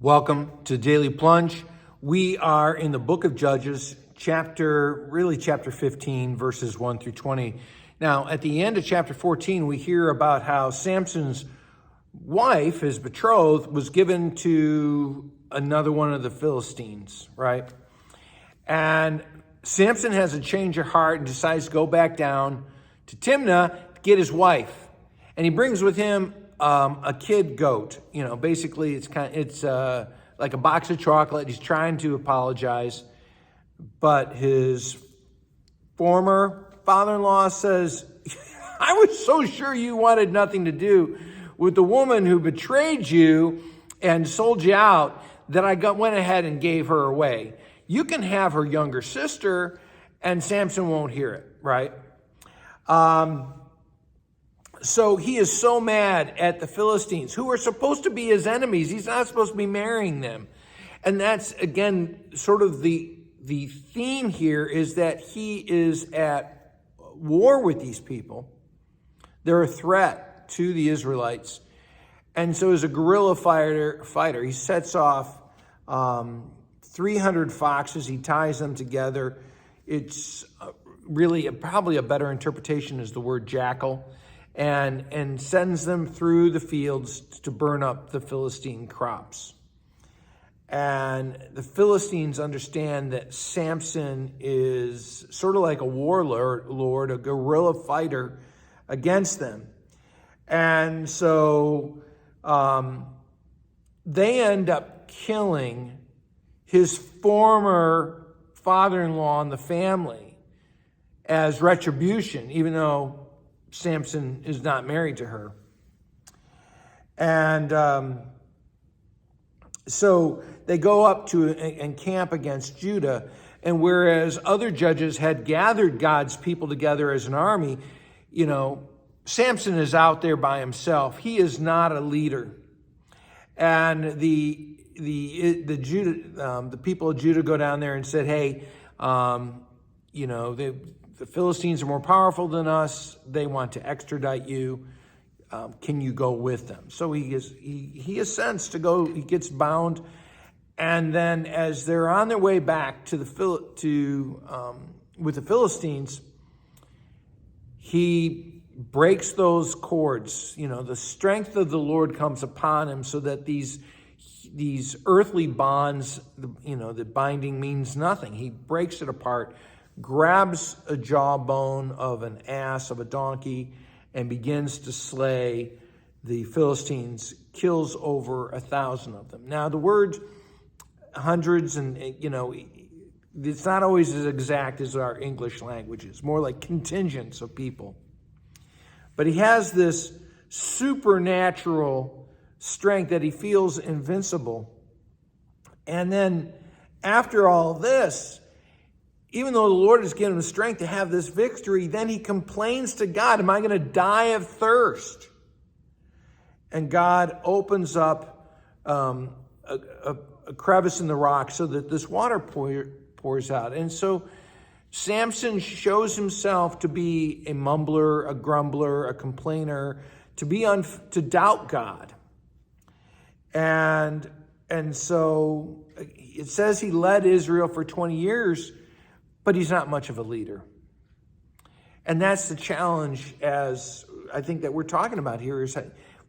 Welcome to Daily Plunge. We are in the book of Judges, chapter 15, verses 1 through 20. Now, at the end of chapter 14, we hear about how Samson's wife, his betrothed, was given to another one of the Philistines, right? And Samson has a change of heart and decides to go back down to Timnah to get his wife. And he brings with him a kid goat. You know, basically it's like a box of chocolate. He's trying to apologize, but his former father-in-law says, I was so sure you wanted nothing to do with the woman who betrayed you and sold you out that I went ahead and gave her away. You can have her younger sister, and Samson won't hear it, right? So he is so mad at the Philistines, who are supposed to be his enemies. He's not supposed to be marrying them. And that's, again, sort of the theme here is that he is at war with these people. They're a threat to the Israelites. And so as a guerrilla fighter, he sets off 300 foxes. He ties them together. It's really probably a better interpretation is the word jackal. And sends them through the fields to burn up the Philistine crops. And the Philistines understand that Samson is sort of like a warlord, a guerrilla fighter against them. And so they end up killing his former father-in-law in the family as retribution, even though Samson is not married to her. And so they go up to and camp against Judah. And whereas other judges had gathered God's people together as an army, you know, Samson is out there by himself. He is not a leader. And the people of Judah go down there and said, hey, you know, the Philistines are more powerful than us. They want to extradite you. Can you go with them? So he assents to go. He gets bound, and then as they're on their way back to with the Philistines, he breaks those cords. You know, the strength of the Lord comes upon him, so that these earthly bonds, you know, the binding means nothing. He breaks it apart, grabs a jawbone of an ass, of a donkey, and begins to slay the Philistines, kills over 1,000 of them. Now, the word hundreds, and, you know, it's not always as exact as our English language. It's more like contingents of people. But he has this supernatural strength that he feels invincible. And then after all this, even though the Lord has given him strength to have this victory, then he complains to God, am I going to die of thirst? And God opens up a crevice in the rock so that this water pours out. And so Samson shows himself to be a mumbler, a grumbler, a complainer, to doubt God. And so it says he led Israel for 20 years, but he's not much of a leader. And that's the challenge, as I think that we're talking about here, is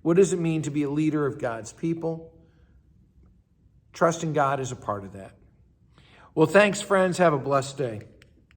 what does it mean to be a leader of God's people? Trusting God is a part of that. Well, thanks, friends. Have a blessed day.